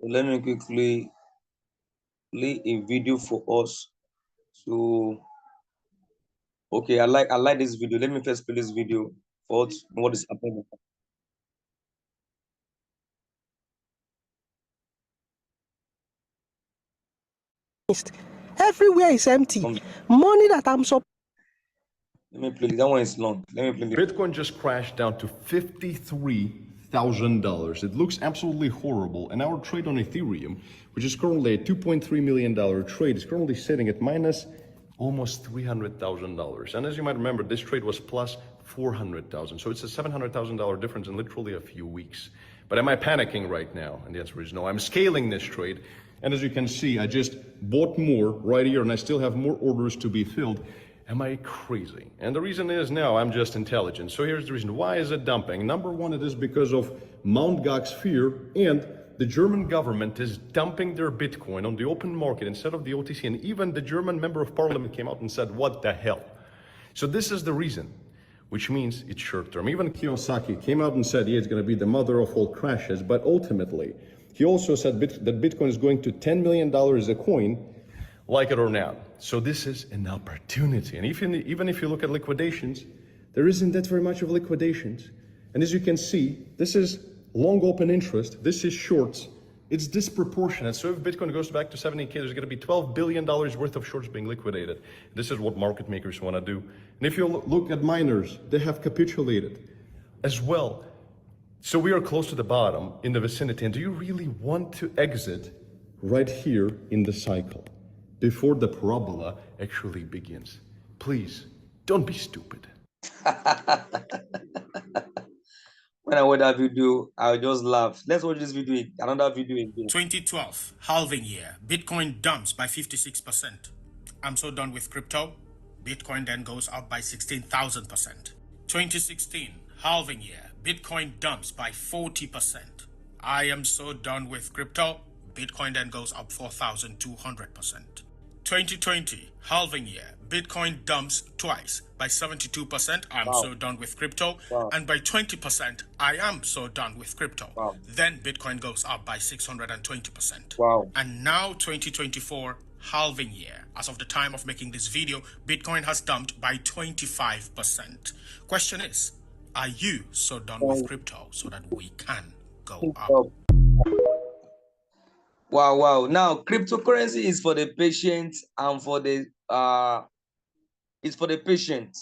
Let me quickly play a video for us. So okay, I like this video. Let me first play this video for what is happening. Everywhere is empty. Money that I'm supposed. Let me play. That one is long. Let me play. Bitcoin just crashed down to $53,000. It looks absolutely horrible. And our trade on Ethereum, which is currently a $2.3 million trade, is currently sitting at minus almost $300,000. And as you might remember, this trade was plus 400,000. So it's a $700,000 difference in literally a few weeks. But am I panicking right now? And the answer is no. I'm scaling this trade. And as you can see, I just bought more right here, and I still have more orders to be filled. Am I crazy? And the reason is, no, I'm just intelligent. So here's the reason. Why is it dumping? Number one, it is because of Mt. Gox fear, and the German government is dumping their Bitcoin on the open market instead of the OTC. And even the German member of parliament came out and said, what the hell? So this is the reason, which means it's short term. Even Kiyosaki came out and said, yeah, it's going to be the mother of all crashes. But ultimately, he also said that Bitcoin is going to $10 million a coin, like it or not. So this is an opportunity. And even if you look at liquidations, there isn't that very much of liquidations. And as you can see, this is long open interest, this is shorts. It's disproportionate. So if Bitcoin goes back to 70K, there's going to be $12 billion worth of shorts being liquidated. This is what market makers want to do. And if you look at miners, they have capitulated as well. So we are close to the bottom in the vicinity. And do you really want to exit right here in the cycle before the parabola actually begins? Please, don't be stupid. When I watch that video, I just laugh. Let's watch this video, another video again. 2012, halving year, Bitcoin dumps by 56%. I'm so done with crypto. Bitcoin then goes up by 16,000%. 2016, halving year, Bitcoin dumps by 40%. I am so done with crypto. Bitcoin then goes up 4,200%. 2020, halving year, Bitcoin dumps twice by 72%. I'm so done with crypto. And by 20%, I am so done with crypto. Then Bitcoin goes up by 620%. And now 2024, halving year. As of the time of making this video, Bitcoin has dumped by 25%. Question is, are you so done with crypto so that we can go up? Wow. Now, cryptocurrency is for the patient and for the it's for the patient.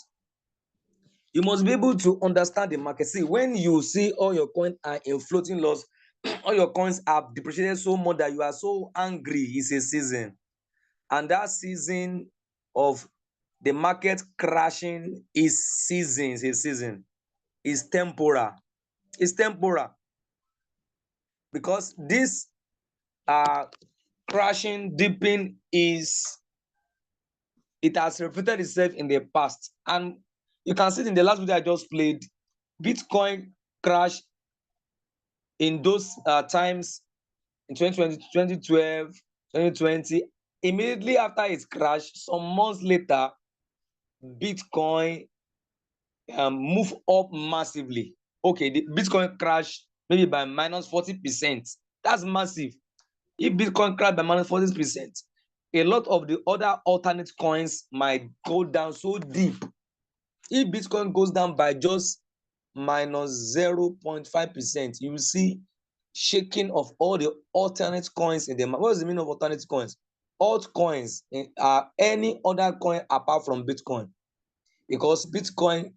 You must be able to understand the market. See, when you see all your coins are in floating loss, all your coins are depreciated so much that you are so angry, it's a season. And that season of the market crashing is season. It's temporal. It's temporal. Because this crashing, dipping it has repeated itself in the past. And you can see it in the last video I just played, Bitcoin crashed in those times in 2020, 2012, 2020. Immediately after it crashed, some months later, Bitcoin moved up massively. Okay, the Bitcoin crashed maybe by minus 40%. That's massive. If Bitcoin crashed by minus 40%, a lot of the other alternate coins might go down so deep. If Bitcoin goes down by just minus 0.5%, you will see shaking of all the alternate coins in the market. What is the meaning of alternate coins? Altcoins are any other coin apart from Bitcoin, because Bitcoin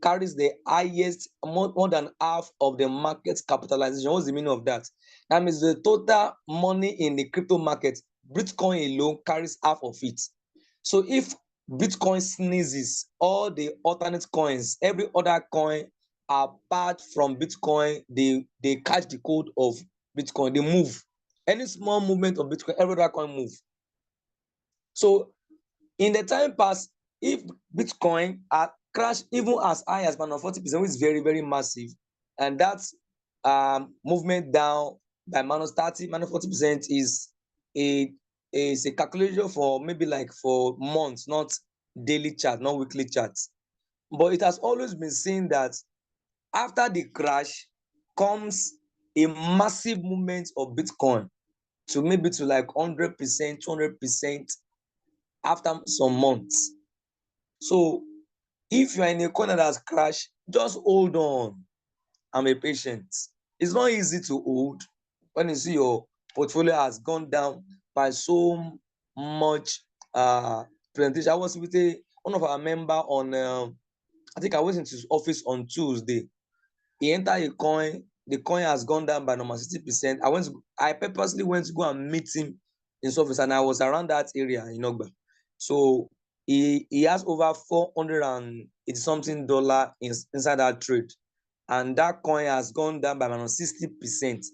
carries the highest, more than half of the market capitalization. What's the meaning of that? That means the total money in the crypto market, Bitcoin alone carries half of it. So if Bitcoin sneezes, all the alternate coins, every other coin apart from Bitcoin, they catch the code of Bitcoin, they move. Any small movement of Bitcoin, every other coin move. So in the time past, if Bitcoin crashed even as high as minus 40%, which is very, very massive, and that's movement down by minus 30, minus 40% is a calculation for maybe like for months, not daily chart, not weekly charts. But it has always been seen that after the crash comes a massive movement of Bitcoin to maybe to like 100%, 200% after some months. So if you are in a corner that has crashed, just hold on and be patient. It's not easy to hold when you see your portfolio has gone down by so much presentation. I was with one of our member on I think I went into his office on Tuesday. He entered a coin, the coin has gone down by normal 60%. I purposely went to go and meet him in his office, and I was around that area in Ogba. So he has over 480 something dollar inside that trade, and that coin has gone down by minus 60%.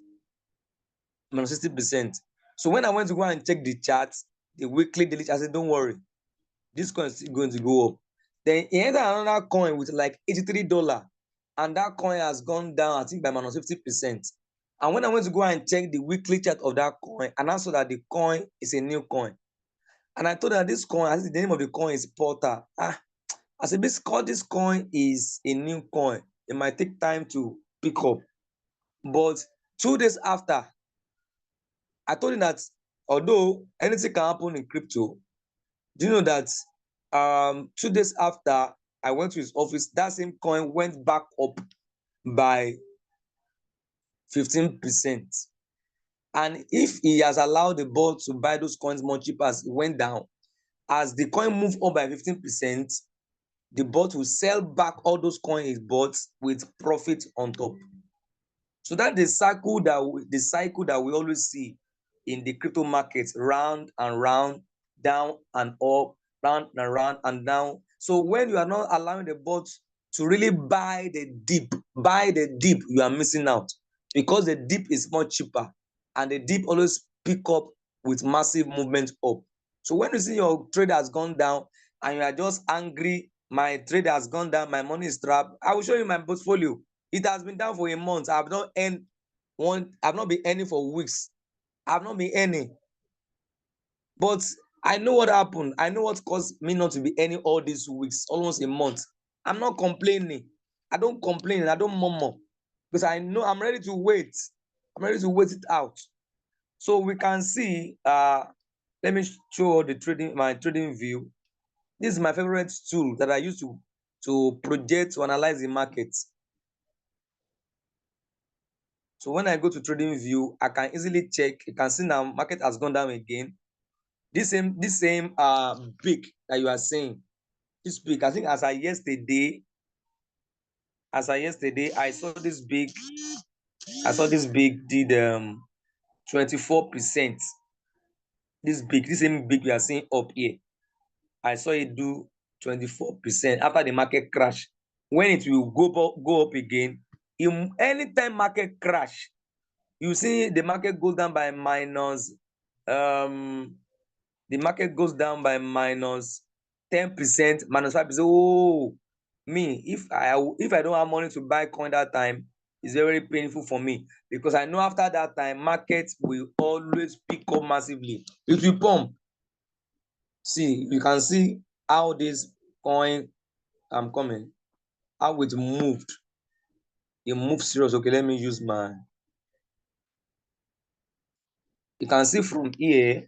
Minus 60%. So when I went to go and check the charts, the weekly, daily, I said, don't worry, this coin is still going to go up. Then he entered another coin with like $83, and that coin has gone down, I think, by minus 50%. And when I went to go and check the weekly chart of that coin, and I saw that the coin is a new coin. And I told her this coin, I said the name of the coin is Porter. I said, this coin is a new coin. It might take time to pick up. But 2 days after, I told him that although anything can happen in crypto, do you know that 2 days after I went to his office, that same coin went back up by 15%. And if he has allowed the bot to buy those coins more cheaper as it went down, as the coin moved up by 15%, the bot will sell back all those coins he bought with profit on top. So that's the cycle that we always see in the crypto markets, round and round, down and up, round and round and down. So when you are not allowing the bot to really buy the dip, you are missing out, because the dip is much cheaper, and the dip always pick up with massive movement up. So when you see your trade has gone down and you are just angry, my trade has gone down, my money is trapped, I will show you my portfolio. It has been down for a month. I've not been earning for weeks. I've not been earning. But I know what happened. I know what caused me not to be earning all these weeks, almost a month. I'm not complaining. I don't complain. I don't murmur, because I know I'm ready to wait. I'm ready to wait it out. So we can see, let me show my trading view. This is my favorite tool that I use to project, to analyze the market. So when I go to trading view, I can easily check. You can see now market has gone down again. This same peak that you are seeing, this peak, I think as I yesterday, I saw this big did 24%. This same big we are seeing up here, I saw it do 24% after the market crash. When it will go up again, in anytime market crash, you see the market goes down by minus the market goes down by minus 10%, minus 5%. Oh, me, if I don't have money to buy coin that time, it's very painful for me, because I know after that time market will always pick up massively. It will pump. See, you can see how this coin, I'm coming, how it moved. It moved serious. Okay, let me use my, you can see from here.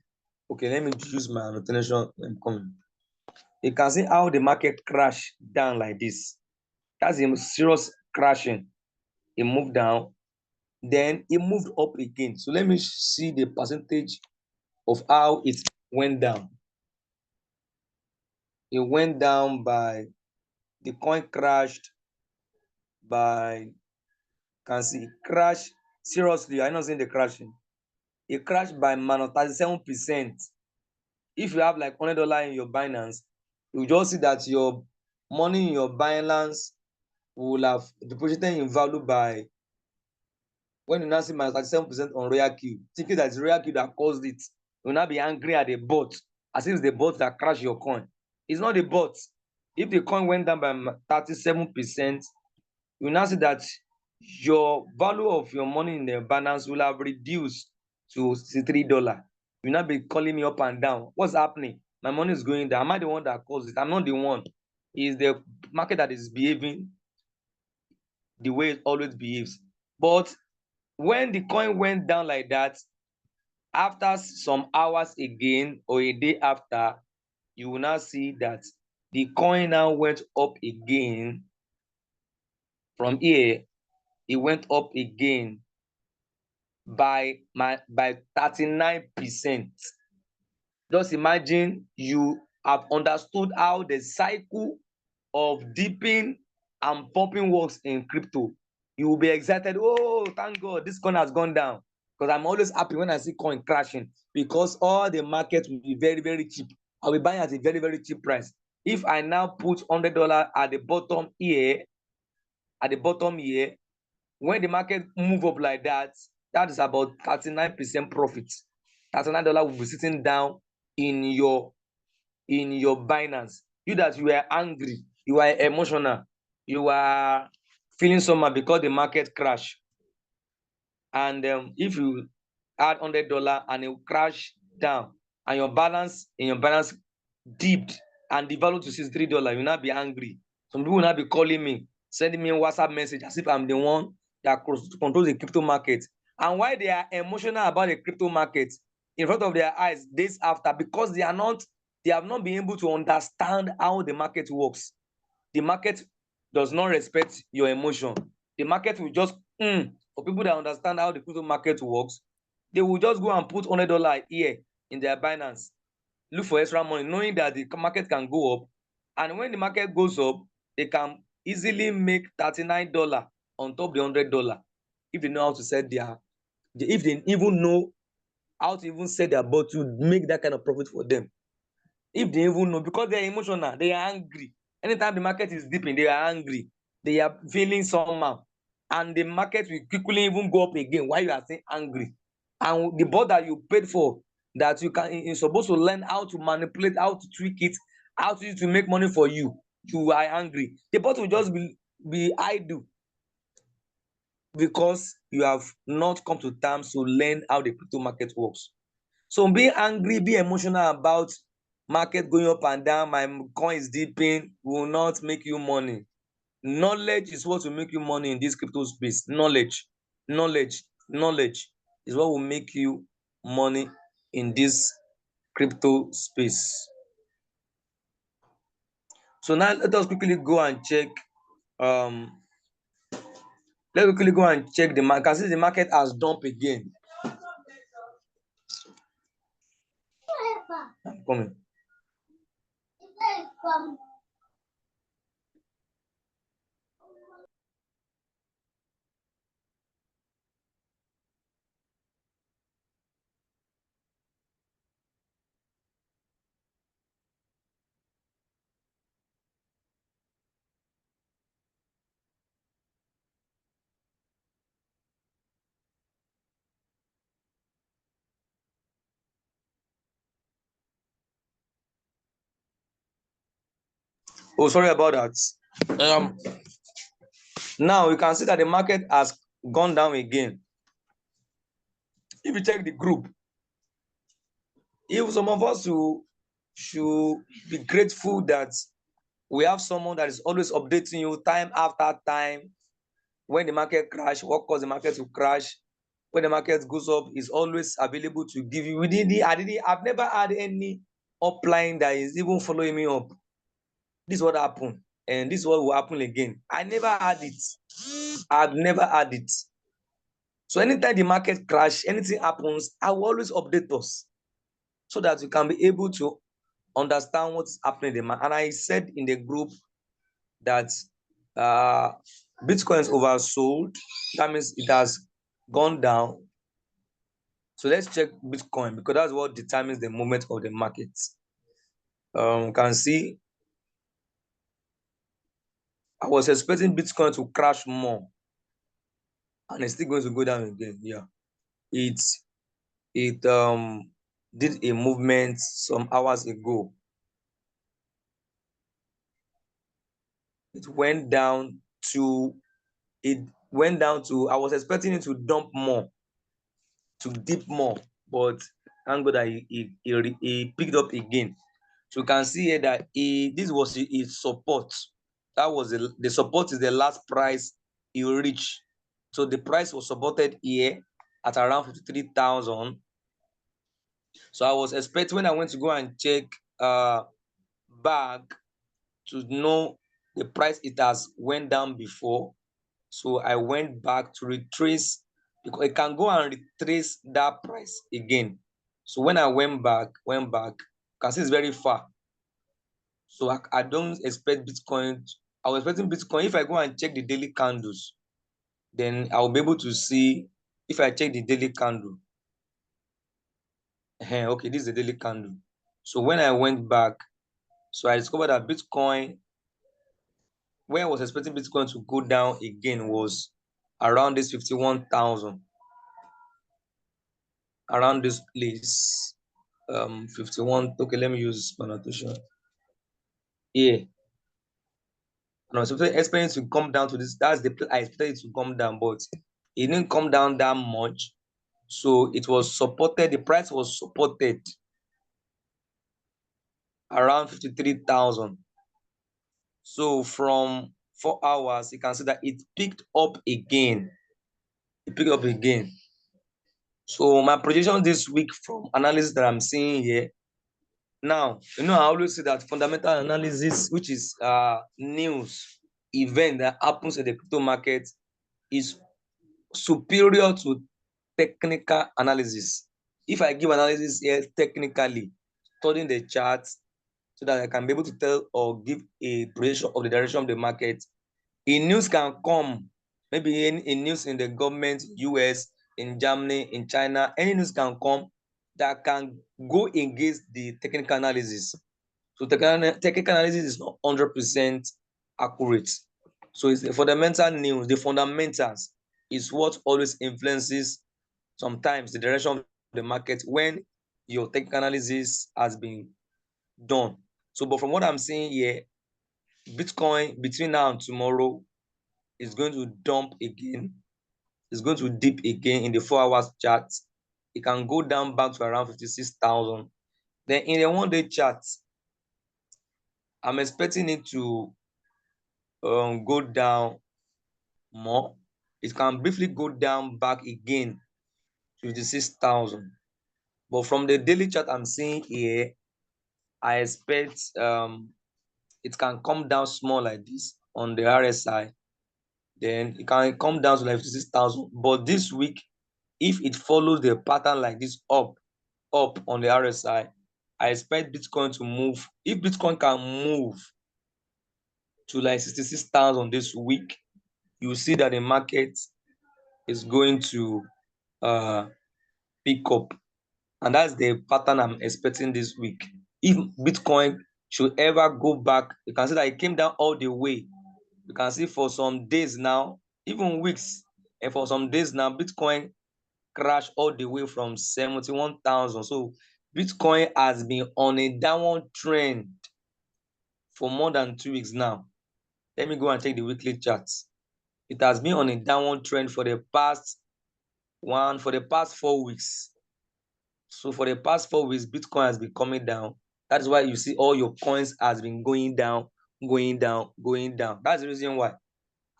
Okay, let me use my annotation. I'm coming. You can see how the market crashed down like this. That's a serious crashing. It moved down, then it moved up again. So let me see the percentage of how it went down. It went down by, the coin crashed by, can see it crashed seriously. I'm not seeing the crashing. It crashed by minus 37%. If you have like $100 in your Binance, you just see that your money in your Binance will have deposited in value by, when you now see minus 37% on RoyalQ, thinking that it's RoyalQ that caused it, you will not be angry at the bot, as if it's the bot that crashed your coin. It's not the bot. If the coin went down by 37%, you will now see that your value of your money in the Binance will have reduced to $63. You will not be calling me up and down. What's happening? My money is going down. Am I the one that caused it? I'm not the one. It's the market that is behaving the way it always behaves. But when the coin went down like that, after some hours again or a day after, you will now see that the coin now went up again. From here, it went up again by 39%. Just imagine you have understood how the cycle of dipping and popping works in crypto. You will be excited. Oh, thank God, this coin has gone down. Because I'm always happy when I see coin crashing, because all the market will be very, very cheap. I'll be buying at a very, very cheap price. If I now put $100 at the bottom here, when the market move up like that, that is about 39% profit. $39 will be sitting down in your Binance. You that you are angry, you are emotional, you are feeling somehow because the market crash. And if you add $100 and it will crash down, and your balance dipped and devalued to $63, you will not be angry. Some people will not be calling me, sending me a WhatsApp message as if I'm the one that controls the crypto market. And why they are emotional about the crypto market in front of their eyes days after? Because they have not been able to understand how the market works. The market does not respect your emotion. The market will just for people that understand how the crypto market works, they will just go and put $100 here in their Binance, look for extra money, knowing that the market can go up. And when the market goes up, they can easily make $39 on top the $100 if they know how to set if they even know how to even set their boat to make that kind of profit for them. If they even know, because they are emotional, they are angry. Anytime the market is dipping, they are angry. They are feeling somehow. And the market will quickly even go up again while you are still angry. And the bot that you paid for, that you're supposed to learn how to manipulate, how to tweak it, how to make money for you, you are angry. The bot will just be idle, because you have not come to terms to learn how the crypto market works. So be angry, be emotional about market going up and down, my coin is dipping, will not make you money. Knowledge is what will make you money in this crypto space. Knowledge is what will make you money in this crypto space. So now let us quickly go and check. Let's quickly go and check the market. Since the market has dumped again. I'm coming. Oh, sorry about that. Now you can see that the market has gone down again. If you check the group, if some of us should be grateful that we have someone that is always updating you time after time. When the market crash, what caused the market to crash? When the market goes up, is always available to give you. I've never had any upline that is even following me up. This is what happened, and this is what will happen again. I never had it. I've never had it. So anytime the market crash, anything happens, I will always update us so that you can be able to understand what's happening in the market. And I said in the group that Bitcoin is oversold. That means it has gone down. So let's check Bitcoin, because that's what determines the movement of the market. You can see I was expecting Bitcoin to crash more, and it's still going to go down again. Yeah, it did a movement some hours ago. It went down to I was expecting it to dump more, to dip more, but thank God that he picked up again. So you can see here that this was his support. That was the support is the last price he reached. So the price was supported here at around 53,000. So I was expecting, when I went to go and check back to know the price, it has went down before. So I went back to retrace, because it can go and retrace that price again. So when I went back, you can see it's very far. So I don't expect Bitcoin. I was expecting Bitcoin, if I go and check the daily candles, then I'll be able to see. If I check the daily candle, okay, this is the daily candle. So when I went back, so I discovered that Bitcoin, where I was expecting Bitcoin to go down again, was around this 51,000, around this place. 51. Okay, let me use annotation. Yeah. No, so expecting to come down to this. That's the place I expected it to come down, but it didn't come down that much. So it was supported. The price was supported around 53,000. So from 4 hours, you can see that it picked up again. It picked up again. So my projection this week from analysis that I'm seeing here. Now, I always say that fundamental analysis, which is news event that happens in the crypto market, is superior to technical analysis. If I give analysis here technically, studying the charts, so that I can be able to tell or give a projection of the direction of the market, a news can come, maybe in news in the government, US, in Germany, in China, any news can come that can go against the technical analysis. So technical analysis is not 100% accurate. So it's the fundamental news, the fundamentals is what always influences sometimes the direction of the market when your technical analysis has been done. So, but from what I'm seeing here, Bitcoin between now and tomorrow is going to dump again. It's going to dip again in the 4 hours chart. It can go down back to around 56,000. Then in the 1 day chart, I'm expecting it to go down more. It can briefly go down back again to 56,000. But from the daily chart I'm seeing here, I expect it can come down small like this on the RSI. Then it can come down to like 56,000. But this week, if it follows the pattern like this, up on the RSI, I expect Bitcoin to move. If Bitcoin can move to like 66,000 this week, you see that the market is going to pick up. And that's the pattern I'm expecting this week. If Bitcoin should ever go back, you can see that it came down all the way. You can see for some days now, even weeks, and for some days now, Bitcoin crashed all the way from 71,000. So Bitcoin has been on a downward trend for more than 2 weeks now. Let me go and take the weekly charts. It has been on a downward trend for the past 4 weeks. So for the past 4 weeks, Bitcoin has been coming down. That's why you see all your coins has been going down, going down, going down. That's the reason why.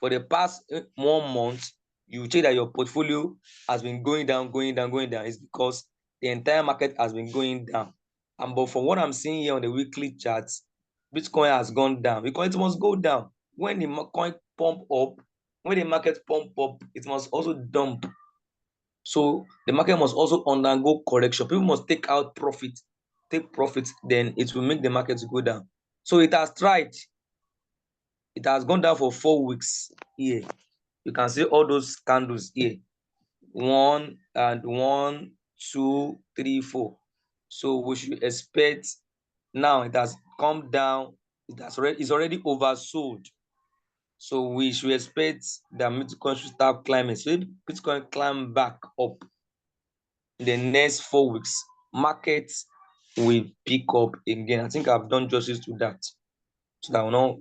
For the past 1 month, you check that your portfolio has been going down, going down, going down. It's because the entire market has been going down. And but from what I'm seeing here on the weekly charts, Bitcoin has gone down because it must go down. When the coin pump up, when the market pump up, it must also dump. So the market must also undergo correction. People must take out profit, then it will make the market go down. So it has tried. It has gone down for 4 weeks here. You can see all those candles here. 1 and 1, 2, 3, 4. So we should expect now it has come down. It's already oversold. So we should expect that Bitcoin should start climbing. So if Bitcoin climb back up in the next 4 weeks, markets will pick up again. I think I've done justice to that, so that I will not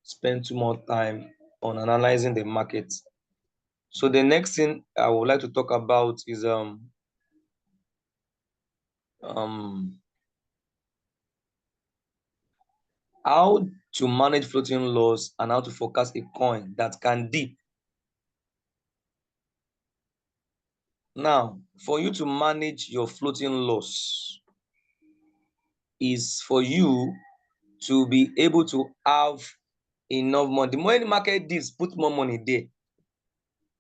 spend too much time on analyzing the market. So the next thing I would like to talk about is how to manage floating loss and how to forecast a coin that can dip. Now, for you to manage your floating loss is for you to be able to have enough money. The more the market dips, put more money there.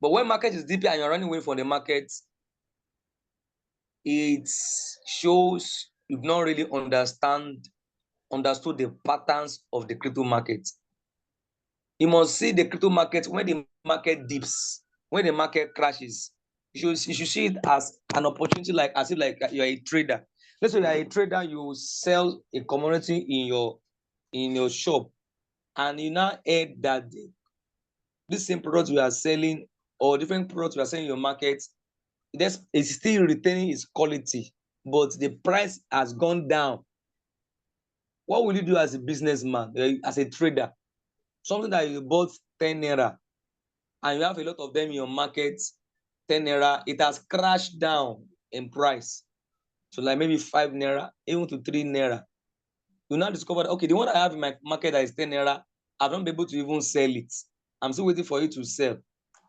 But when market is dipping and you're running away from the market, it shows you've not really understood the patterns of the crypto market. You must see the crypto market when the market dips, when the market crashes. You should see it as an opportunity, like as if like you're a trader. Let's say you're a trader, you sell a commodity in your shop, and you now heard that this same product we are selling or different products we are selling in your market, it's still retaining its quality, but the price has gone down. What will you do as a businessman, as a trader? Something that you bought 10 naira and you have a lot of them in your market, 10 naira, it has crashed down in price. So like maybe 5 naira, even to 3 naira. You now discover that, okay, the one I have in my market that is 10 naira, I've not been able to even sell it. I'm still waiting for it to sell.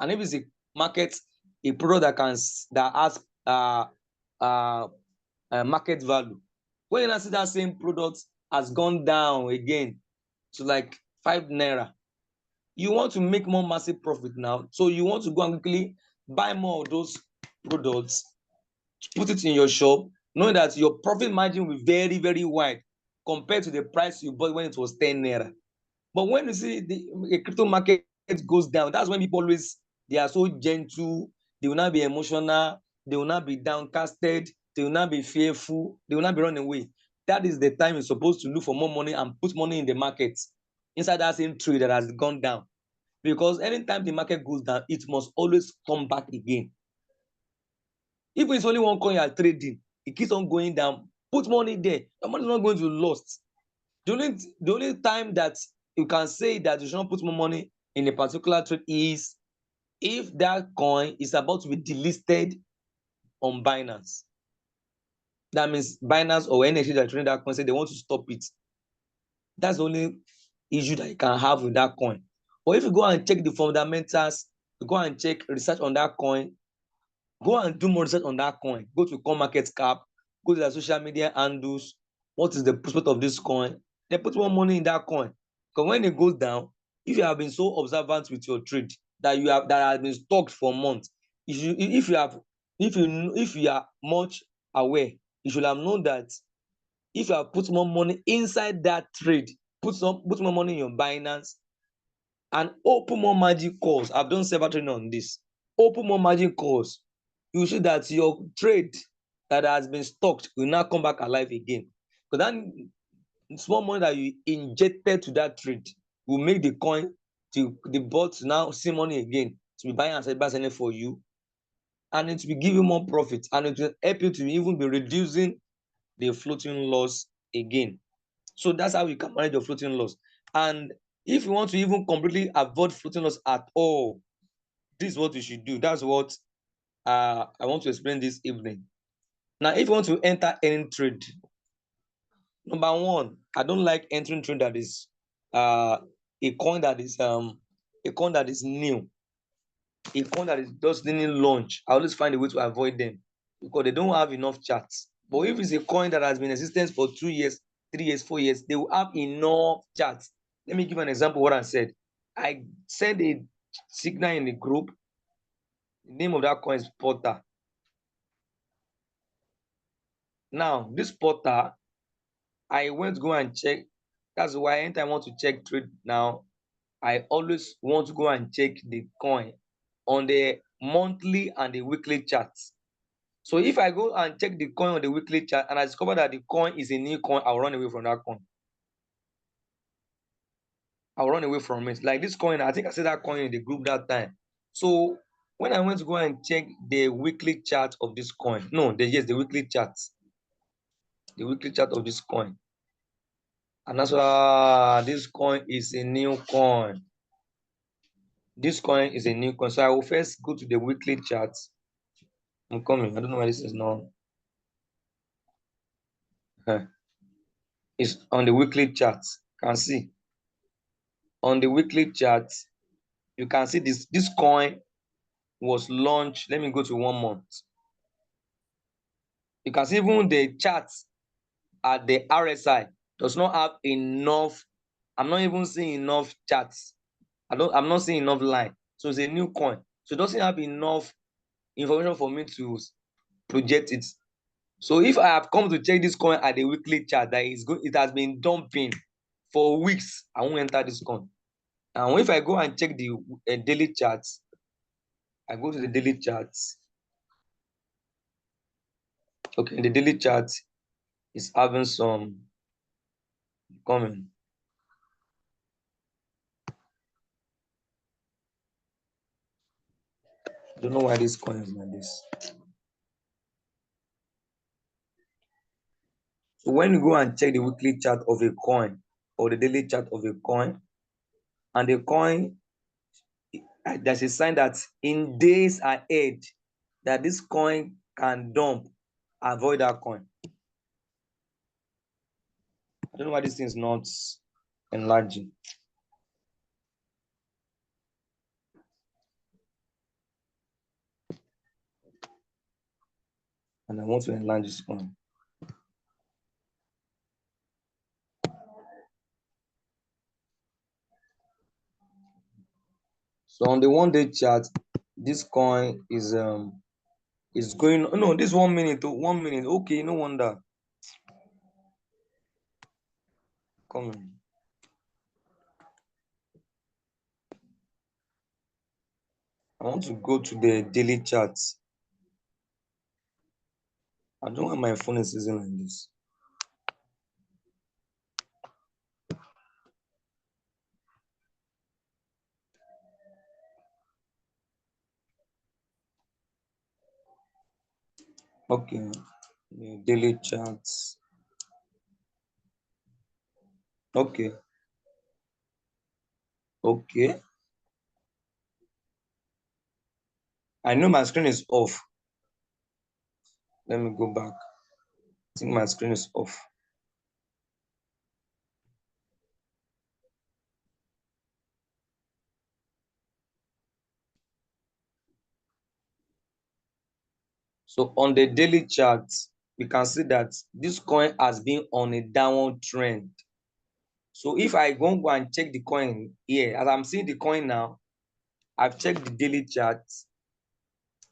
And if it's a market, a product that has market value, when you now see that same product has gone down again to like 5 naira, you want to make more massive profit now. So you want to go and quickly buy more of those products, put it in your shop, knowing that your profit margin will be very, very wide compared to the price you bought when it was 10 naira. But when you see the crypto market goes down, that's when people always, they are so gentle, they will not be emotional, they will not be downcasted, they will not be fearful, they will not be running away. That is the time you're supposed to look for more money and put money in the market inside that same trade that has gone down. Because anytime the market goes down, it must always come back again. If it's only one coin you are trading, it keeps on going down, put money there. Your money is not going to lose. The only time that you can say that you should not put more money in a particular trade is if that coin is about to be delisted on Binance. That means Binance or any exchange that trading that coin say they want to stop it. That's the only issue that you can have with that coin. But if you go and check the fundamentals, you go and check research on that coin, go and do more research on that coin. Go to CoinMarketCap, go to the social media handles. What is the prospect of this coin? Then put more money in that coin. Because when it goes down, if you have been so observant with your trade that has been stocked for months, if you are much aware, you should have known that if you have put more money inside that trade, put more money in your Binance and open more margin calls. I've done several training on this. Open more margin calls. You see that your trade that has been stocked will now come back alive again. Because that small money that you injected to that trade will make the coin to the bot to now see money again to be buying and selling for you, and it will give you more profit, and it will help you to even be reducing the floating loss again. So that's how you can manage your floating loss. And if you want to even completely avoid floating loss at all, this is what you should do. That's what I want to explain this evening. Now, if you want to enter any trade, number one, I don't like entering trade that is a coin that is new, a coin that is just didn't launch. I always find a way to avoid them because they don't have enough charts. But if it's a coin that has been in existence for 2 years, 3 years, 4 years, they will have enough charts. Let me give an example of what I said. I sent a signal in the group. The name of that coin is Porter. Now, this Porter, I went to go and check. That's why anytime I want to check trade now, I always want to go and check the coin on the monthly and the weekly charts. So if I go and check the coin on the weekly chart and I discover that the coin is a new coin, I'll run away from that coin. I'll run away from it. Like this coin, I think I said that coin in the group that time. So when I went to go and check the weekly chart of this coin, the weekly chart. The weekly chart of this coin. And that's why this coin is a new coin. This coin is a new coin. So I will first go to the weekly chart. I'm coming. I don't know why this is not. It's on the weekly chart. You can see. On the weekly chart, you can see this coin was launched. Let me go to 1 month. You can see even the charts at the RSI does not have enough. I'm not even seeing enough charts. I'm not seeing enough line. So it's a new coin. So it doesn't have enough information for me to project it. So if I have come to check this coin at the weekly chart that is good, it has been dumping for weeks, I won't enter this coin. And if I go and check the daily charts, I go to the daily charts. Okay, the daily chart is having some comment. I don't know why this coin is like this. So when you go and check the weekly chart of a coin or the daily chart of a coin, and the coin, there's a sign that in days ahead that this coin can dump, avoid that coin. I don't know why this thing is not enlarging. And I want to enlarge this coin. So on the 1 day chart, this coin is going, no, this 1 minute, 1 minute. Okay, no wonder. Come on. I want to go to the daily charts. I don't know why my phone is using like this. Okay, the daily charts. Okay. Okay. I know my screen is off. Let me go back. I think my screen is off. So on the daily charts, we can see that this coin has been on a downward trend. So if I go and check the coin here, as I'm seeing the coin now, I've checked the daily charts.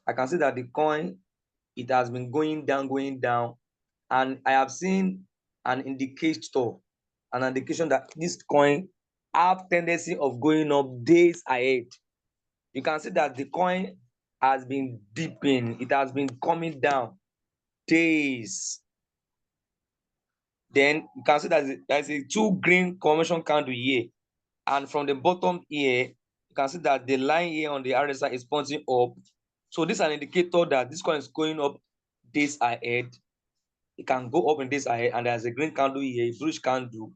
I can see that the coin, it has been going down, and I have seen an indication that this coin have tendency of going up days ahead. You can see that the coin has been dipping, it has been coming down days. Then you can see that there's a 2 green conversion candle here, and from the bottom here, you can see that the line here on the RSI is pointing up. So this is an indicator that this coin is going up days ahead. It can go up in days ahead, and there's a green candle here, a bullish candle.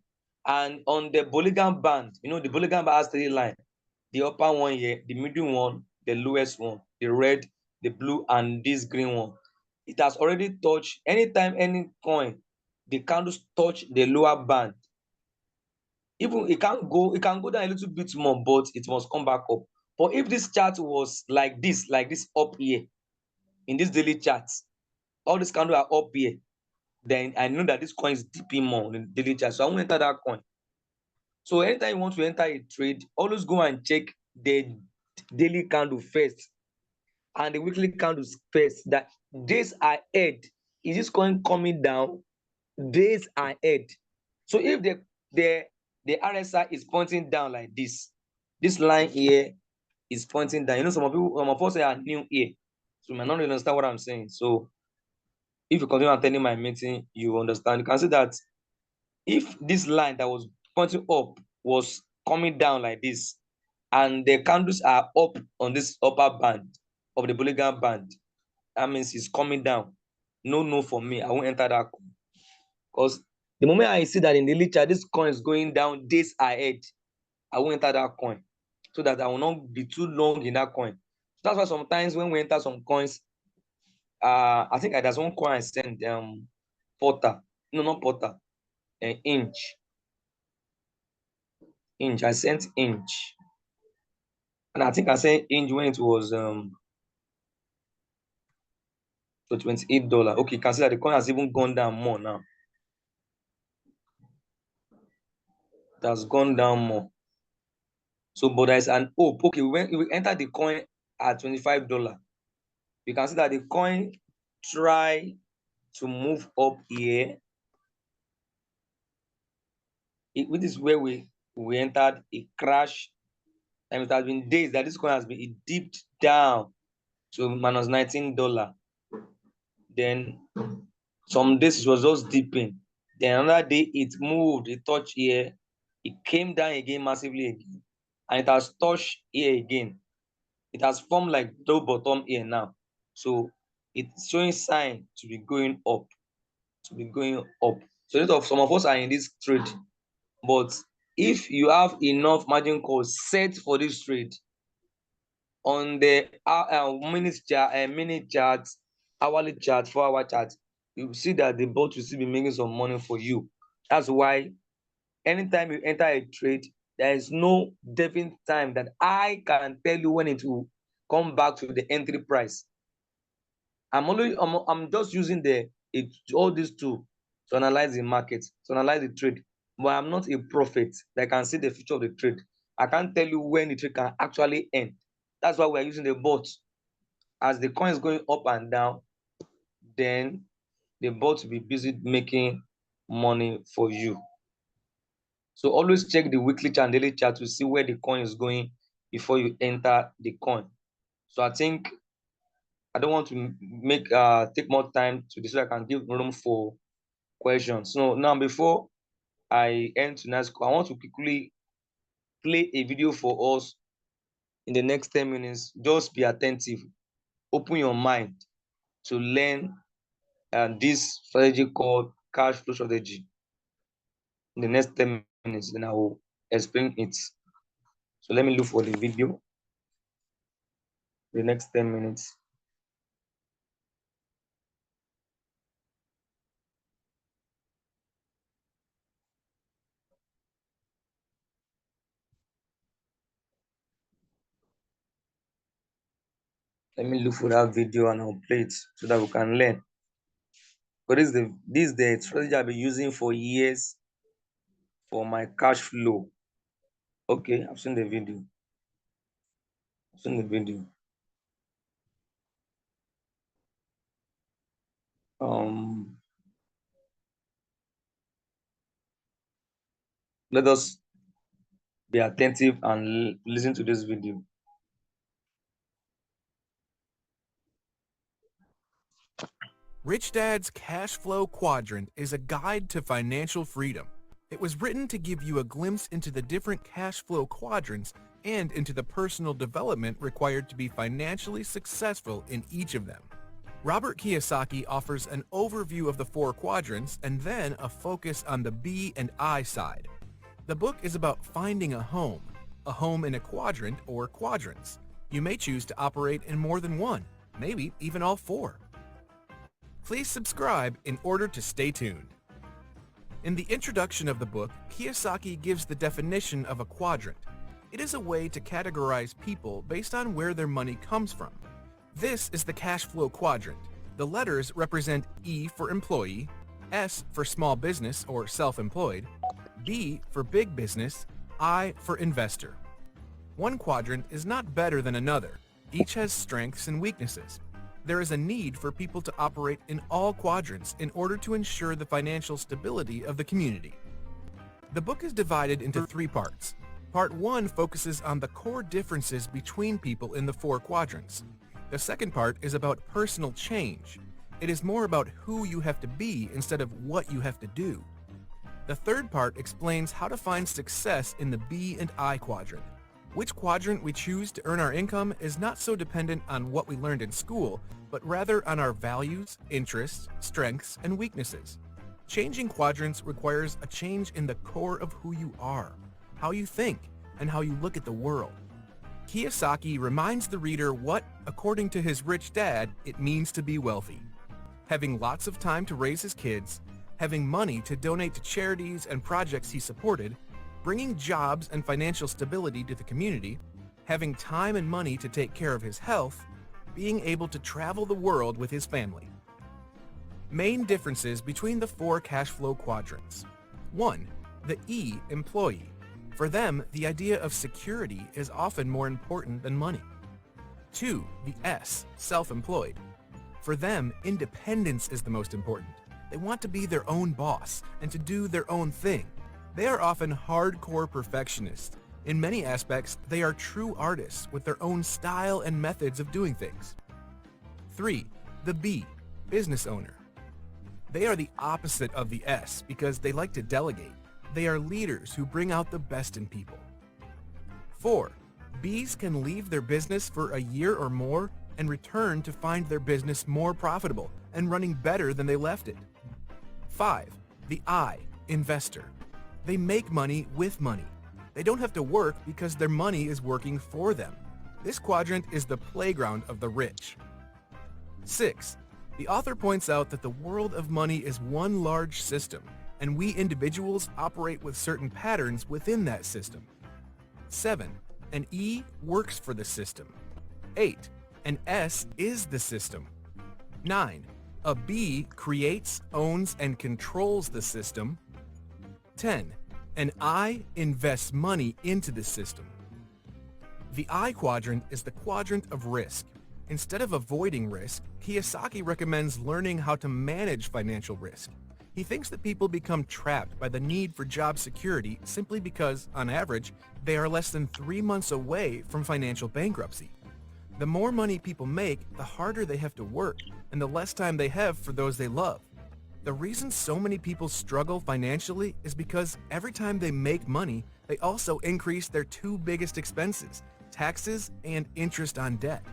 And on the Bollinger Band, the Bollinger Band has 3 lines. The upper one here, the middle one, the lowest one, the red, the blue, and this green one. It has already touched. Anytime any coin, the candles touch the lower band, even it can go down a little bit more, but it must come back up. But if this chart was like this up here, in this daily chart, all these candles are up here, then I know that this coin is dipping more in the daily chart. So I won't enter that coin. So anytime you want to enter a trade, always go and check the daily candle first and the weekly candles first. That days ahead, is this coin coming down? Days ahead. So if the RSI is pointing down like this line here is pointing down. Some of us are new here, so you might not really understand what I'm saying. So if you continue attending my meeting, you understand. You can see that if this line that was pointing up was coming down like this, and the candles are up on this upper band of the Bollinger Band, that means it's coming down. No for me. I won't enter that coin, because the moment I see that in the literature this coin is going down days ahead, I won't enter that coin, so that I will not be too long in that coin. That's why sometimes when we enter some coins, I think there's one coin I sent, Porter. No, not Porter. Inch. I sent Inch. And I think I sent Inch when it was to $28. Okay, you can see that the coin has even gone down more now. It has gone down more. So, but there is an hope. Okay, when we enter the coin at $25, you can see that the coin try to move up here. Which is where we entered a crash, and it has been days that this coin has been dipped down to minus $19. Then some days it was just dipping. Then another day it moved, it touched here, it came down again massively again, and it has touched here again. It has formed like double bottom here now. So it's showing sign to be going up, So some of us are in this trade, but if you have enough margin calls set for this trade on the minute chart, hourly chart, 4-hour chart, you will see that the bot will still be making some money for you. That's why anytime you enter a trade, there is no definite time that I can tell you when it will come back to the entry price. I'm just using all these tools to analyze the market, to analyze the trade. But I'm not a prophet that can see the future of the trade. I can't tell you when the trade can actually end. That's why we're using the bot. As the coin is going up and down, then the bot will be busy making money for you. So always check the weekly chart and daily chart to see where the coin is going before you enter the coin. So I think I don't want to take more time to this, so I can give room for questions. So now, before I end tonight's call, I want to quickly play a video for us in the next 10 minutes. Just be attentive, open your mind to learn this strategy called cash flow strategy. In the next 10 minutes, then I will explain it. So let me look for the video. The next 10 minutes. Let me look for that video and I'll play it so that we can learn. But this is the strategy I've been using for years for my cash flow. Okay, I've seen the video. Let us be attentive and listen to this video. Rich Dad's Cash Flow Quadrant is a guide to financial freedom. It was written to give you a glimpse into the different cash flow quadrants and into the personal development required to be financially successful in each of them. Robert Kiyosaki offers an overview of the 4 quadrants and then a focus on the B and I side. The book is about finding a home in a quadrant or quadrants. You may choose to operate in more than one, maybe even all 4. Please subscribe in order to stay tuned. In the introduction of the book, Kiyosaki gives the definition of a quadrant. It is a way to categorize people based on where their money comes from. This is the cash flow quadrant. The letters represent E for employee, S for small business or self-employed, B for big business, I for investor. One quadrant is not better than another. Each has strengths and weaknesses. There is a need for people to operate in all quadrants in order to ensure the financial stability of the community. The book is divided into 3 parts. Part 1 focuses on the core differences between people in the 4 quadrants. The second part is about personal change. It is more about who you have to be instead of what you have to do. The third part explains how to find success in the B and I quadrant. Which quadrant we choose to earn our income is not so dependent on what we learned in school, but rather on our values, interests, strengths, and weaknesses. Changing quadrants requires a change in the core of who you are, how you think, and how you look at the world. Kiyosaki reminds the reader what, according to his rich dad, it means to be wealthy. Having lots of time to raise his kids, having money to donate to charities and projects he supported, bringing jobs and financial stability to the community, having time and money to take care of his health, being able to travel the world with his family. Main differences between the 4 cash flow quadrants. 1. The E, employee. For them, the idea of security is often more important than money. 2. The S, self-employed. For them, independence is the most important. They want to be their own boss and to do their own thing. They are often hardcore perfectionists. In many aspects, they are true artists with their own style and methods of doing things. 3. The B, business owner. They are the opposite of the S because they like to delegate. They are leaders who bring out the best in people. 4. Bs can leave their business for a year or more and return to find their business more profitable and running better than they left it. 5. The I, investor. They make money with money. They don't have to work because their money is working for them. This quadrant is the playground of the rich. 6. The author points out that the world of money is one large system, and we individuals operate with certain patterns within that system. 7. An E works for the system. 8. An S is the system. 9. A B creates, owns, and controls the system. 10. An I invests money into the system. The I quadrant is the quadrant of risk. Instead of avoiding risk, Kiyosaki recommends learning how to manage financial risk. He thinks that people become trapped by the need for job security simply because, on average, they are less than 3 months away from financial bankruptcy. The more money people make, the harder they have to work, and the less time they have for those they love. The reason so many people struggle financially is because every time they make money, they also increase their 2 biggest expenses, taxes and interest on debt.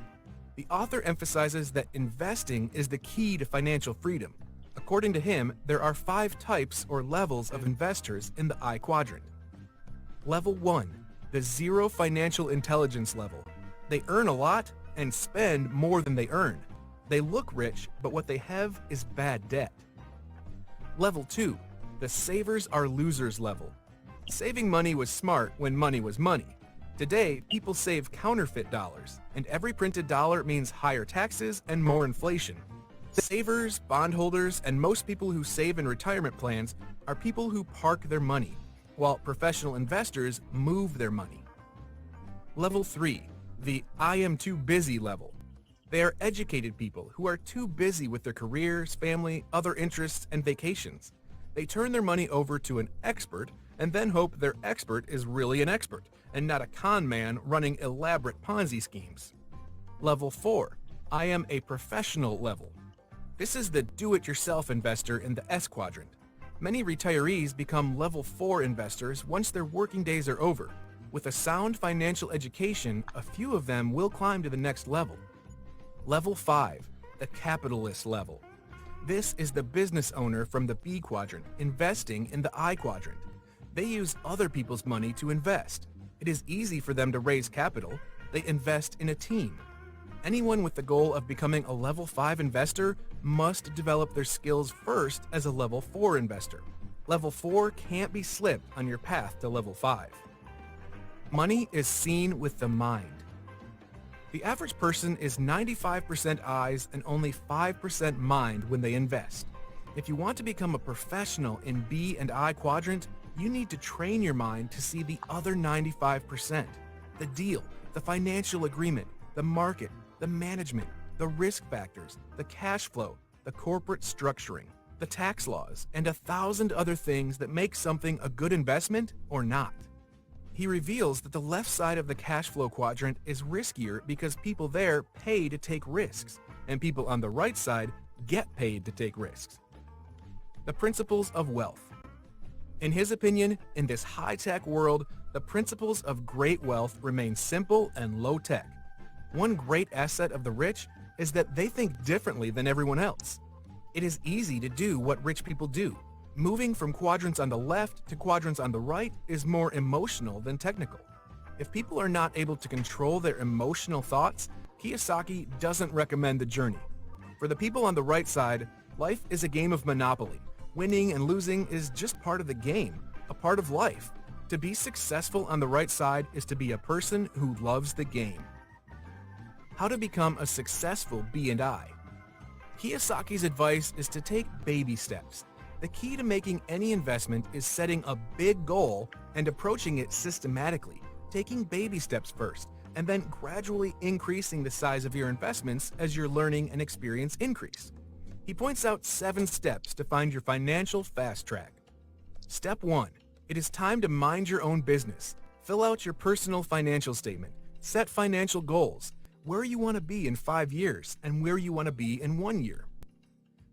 The author emphasizes that investing is the key to financial freedom. According to him, there are 5 types or levels of investors in the I quadrant. Level 1, the zero financial intelligence level. They earn a lot and spend more than they earn. They look rich, but what they have is bad debt. Level 2, the savers are losers level. Saving money was smart when money was money. Today, people save counterfeit dollars, and every printed dollar means higher taxes and more inflation. Savers, bondholders, and most people who save in retirement plans are people who park their money, while professional investors move their money. Level 3, the I am too busy level. They are educated people who are too busy with their careers, family, other interests, and vacations. They turn their money over to an expert and then hope their expert is really an expert and not a con man running elaborate Ponzi schemes. Level 4, I am a professional level. This is the do-it-yourself investor in the S quadrant. Many retirees become level 4 investors once their working days are over. With a sound financial education, a few of them will climb to the next level. Level 5, the capitalist level. This is the business owner from the B quadrant investing in the I quadrant. They use other people's money to invest. It is easy for them to raise capital. They invest in a team. Anyone with the goal of becoming a level 5 investor must develop their skills first as a level 4 investor. Level 4 can't be slipped on your path to level 5. Money is seen with the mind. The average person is 95% eyes and only 5% mind when they invest. If you want to become a professional in B and I quadrant, you need to train your mind to see the other 95%. The deal, the financial agreement, the market, the management, the risk factors, the cash flow, the corporate structuring, the tax laws, and 1,000 other things that make something a good investment or not. He reveals that the left side of the cash flow quadrant is riskier because people there pay to take risks, and people on the right side get paid to take risks. The principles of wealth. In his opinion, in this high-tech world, the principles of great wealth remain simple and low-tech. One great asset of the rich is that they think differently than everyone else. It is easy to do what rich people do. Moving from quadrants on the left to quadrants on the right is more emotional than technical. If people are not able to control their emotional thoughts, Kiyosaki doesn't recommend the journey. For the people on the right side, life is a game of Monopoly. Winning and losing is just part of the game, a part of life. To be successful on the right side is to be a person who loves the game. How to become a successful B&I. Kiyosaki's advice is to take baby steps. The key to making any investment is setting a big goal and approaching it systematically, taking baby steps first, and then gradually increasing the size of your investments as your learning and experience increase. He points out 7 steps to find your financial fast track. Step 1. It is time to mind your own business. Fill out your personal financial statement. Set financial goals, where you want to be in 5 years and where you want to be in 1 year.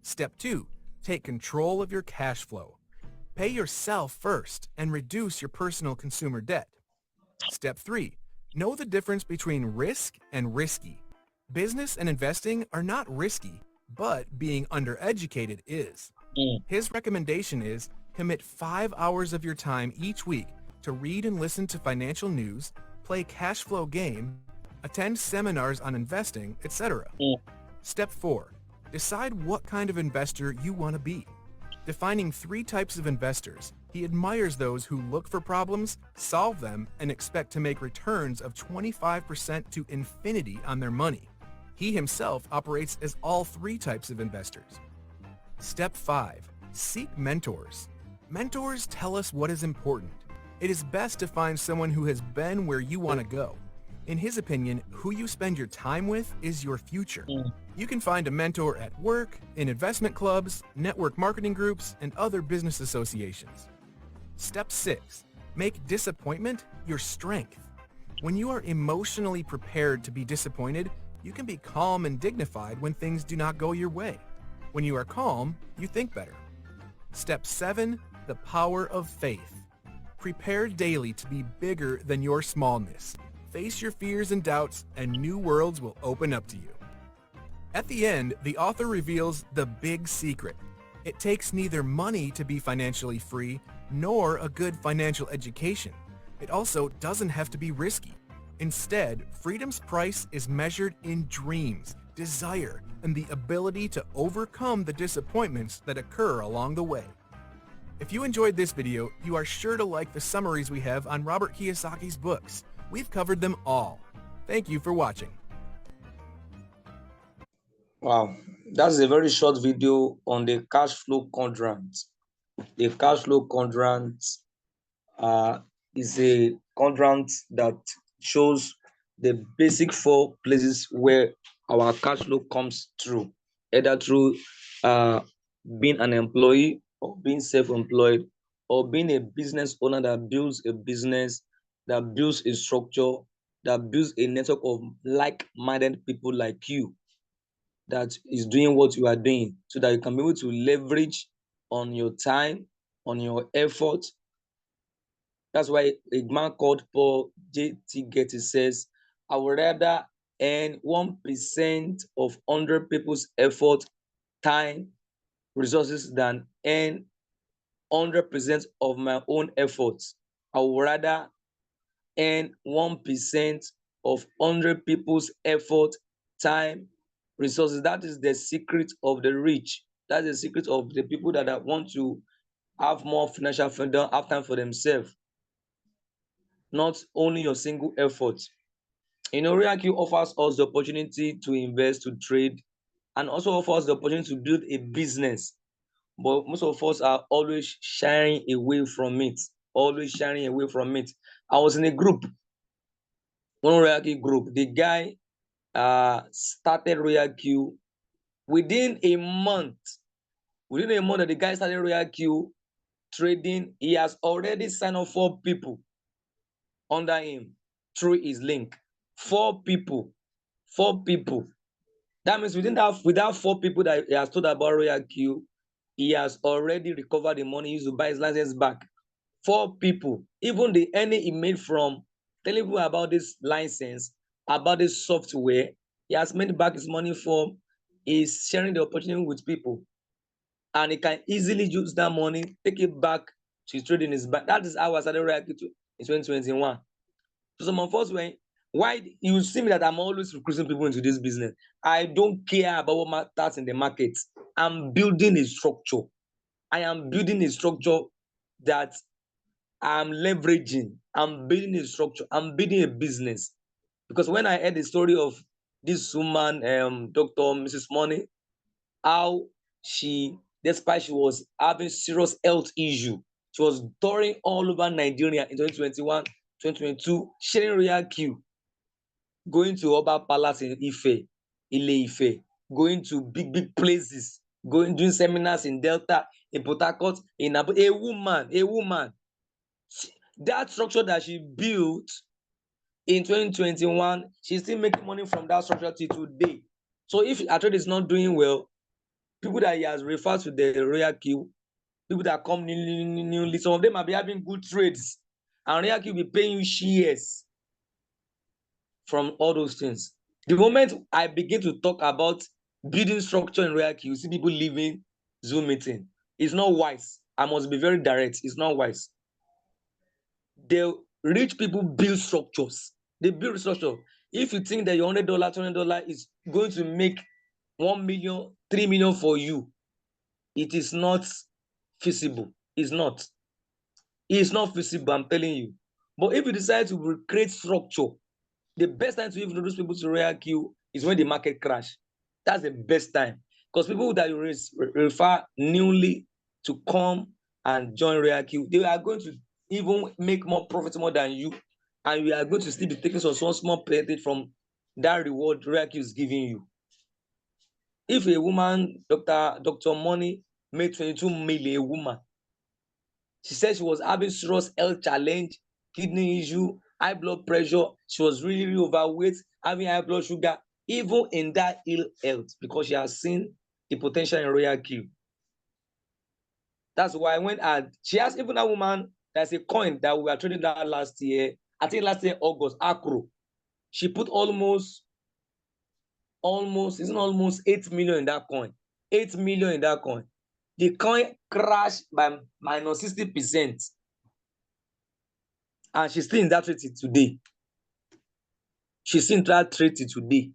Step 2. Take control of your cash flow. Pay yourself first and reduce your personal consumer debt. Step 3. Know the difference between risk and risky. Business and investing are not risky, but being undereducated is. His recommendation is commit 5 hours of your time each week to read and listen to financial news, play cash flow game, attend seminars on investing, etc. Step 4. Decide what kind of investor you want to be. Defining 3 types of investors, he admires those who look for problems, solve them, and expect to make returns of 25% to infinity on their money. He himself operates as all 3 types of investors. Step 5. Seek mentors. Mentors tell us what is important. It is best to find someone who has been where you want to go. In his opinion, who you spend your time with is your future. You can find a mentor at work, in investment clubs, network marketing groups, and other business associations. Step 6. Make disappointment your strength. When you are emotionally prepared to be disappointed, you can be calm and dignified when things do not go your way. When you are calm, you think better. Step 7. The power of faith. Prepare daily to be bigger than your smallness. Face your fears and doubts, and new worlds will open up to you. At the end, the author reveals the big secret. It takes neither money to be financially free, nor a good financial education. It also doesn't have to be risky. Instead, freedom's price is measured in dreams, desire, and the ability to overcome the disappointments that occur along the way. If you enjoyed this video, you are sure to like the summaries we have on Robert Kiyosaki's books. We've covered them all. Thank you for watching. Wow, that's a very short video on the cash flow quadrant. The cash flow quadrant is a quadrant that shows the basic 4 places where our cash flow comes through, either through being an employee or being self-employed, or being a business owner that builds a business, that builds a structure, that builds a network of like-minded people like you that is doing what you are doing, so that you can be able to leverage on your time, on your effort. That's why a man called Paul J.T. Getty says, I would rather earn 1% of 100 people's effort, time, resources than earn 100% of my own efforts. I would rather earn 1% of 100 people's effort, time, resources. That is the secret of the rich. That's the secret of the people that want to have more financial freedom, have time for themselves, not only your single effort. RoyalQ offers us the opportunity to invest, to trade, and also offers the opportunity to build a business. But most of us are always shying away from it. Always shying away from it. I was in a group, one RoyalQ group. The guy started RoyalQ within a month. Within a month that the guy started RoyalQ trading, he has already signed up 4 people under him through his link. 4 people. 4 people. That means without 4 people that he has told about RoyalQ, he has already recovered the money he used to buy his license back. 4 people. Even the earning he made from telling people about this license, about this software, he has made back his money from, is sharing the opportunity with people. And he can easily use that money, take it back to his trading his bank. That is how I started RoyalQ in 2021. So some of us, why you see me that I'm always recruiting people into this business. I don't care about what matters in the market. I'm building a structure. I am building a structure that I'm leveraging. I'm building a structure. I'm building a business. Because when I heard the story of this woman, Dr. Mrs. Money, how she, despite she was having serious health issue, she was touring all over Nigeria in 2021, 2022, sharing RoyalQ, going to Oba Palace in Ife, Ile-Ife, going to big places, doing seminars in Delta, in Port Harcourt, in Abu. A woman. That structure that she built in 2021, she's still making money from that structure till today. So if her trade is not doing well, people that he has referred to the RoyalQ, people that come newly, some of them might be having good trades, and RoyalQ will be paying you shares from all those things. The moment I begin to talk about building structure in RoyalQ, you see people leaving Zoom meeting. It's not wise. I must be very direct. It's not wise. The rich people build structures. They build structure. If you think that your $100, $200 is going to make 1 million, 3 million for you, it is not feasible. It's not. It's not feasible, I'm telling you. But if you decide to create structure, the best time to introduce people to RoyalQ is when the market crash. That's the best time. Because people that you refer newly to come and join RoyalQ, they are going to even make more profit more than you. And you are going to still be taking some small percentage from that reward RoyalQ is giving you. If a woman, Dr. Money, made 22 million, a woman, she said she was having serious health challenge, kidney issue, high blood pressure. She was really overweight, having high blood sugar, even in that ill health, because she has seen the potential in RoyalQ. That's why when she has even a woman, there's a coin that we were trading that last year. I think last year, August, Acro. She put almost 8 million in that coin. 8 million in that coin. The coin crashed by minus 60%. And she's still in that trade today. She's still in that trade today.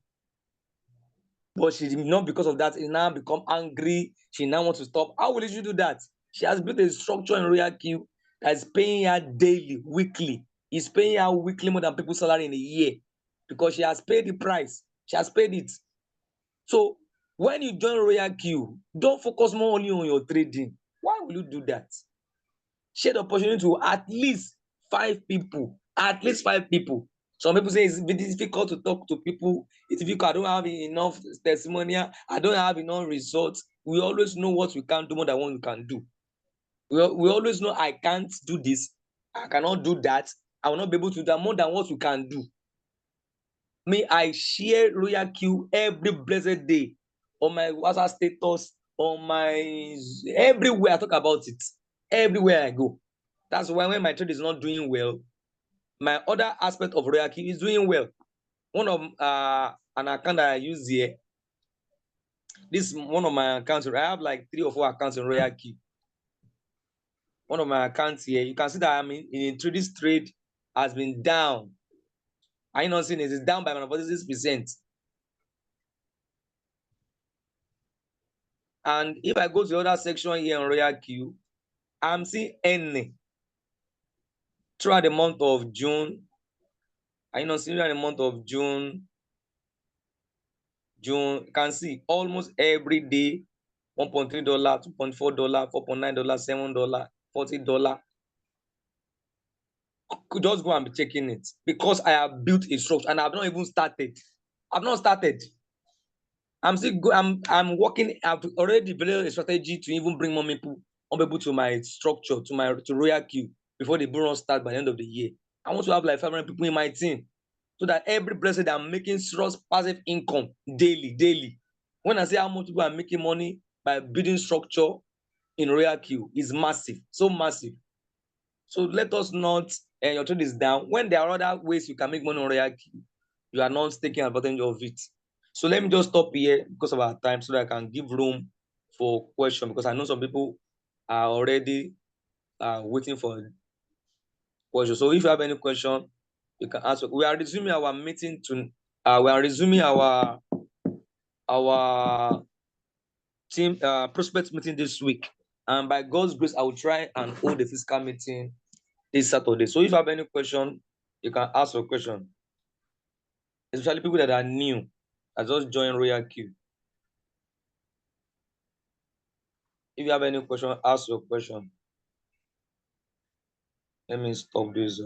But she did not, because of that, she now become angry. She now wants to stop. How will she do that? She has built a structure in RoyalQ that is paying her daily, weekly. It's paying her weekly more than people's salary in a year, because she has paid the price. She has paid it. So when you join RoyalQ, don't focus more only on your trading. Why will you do that? Share the opportunity to at least 5 people. At least 5 people. Some people say it's difficult to talk to people. It's difficult. I don't have enough testimonial. I don't have enough results. We always know what we can do more than what we can do. We always know I can't do this. I cannot do that. I will not be able to do more than what we can do. Me, I share RoyalQ every blessed day on my WhatsApp status, on my everywhere. I talk about it everywhere I go. That's why when my trade is not doing well, my other aspect of RoyalQ is doing well. One of an account that I use here, this is one of my accounts. I have like 3 or 4 accounts in RoyalQ. One of my accounts here, you can see that I'm in this trade has been down. Are you not seeing it? It's down by 46%. And if I go to the other section here on RoyalQ, I'm seeing N throughout the month of June. Are you not seeing the month of June? You can see almost every day $1.3, $2.4, $4.9, $7, $40. Could just go and be checking it, because I have built a structure and I've not even started. I've not started. I'm still I'm working. I've already developed a strategy to even bring more people to my structure, to RoyalQ, before the bull run start by the end of the year. I want to have like 500 people in my team, so that every blessed I'm making serious passive income daily. When I say how much people are making money by building structure in RoyalQ, is massive, so massive. So let us not, your trade is down. When there are other ways you can make money on RoyalQ, you are not taking advantage of it. So let me just stop here because of our time, so that I can give room for questions, because I know some people are already waiting for questions. So if you have any question, you can ask. We are resuming our meeting to we are resuming our team prospect meeting this week, and by God's grace, I will try and hold the physical meeting this Saturday. So if you have any question, you can ask your question, especially people that are new, that just joined RoyalQ. If you have any question, ask your question. Let me stop this.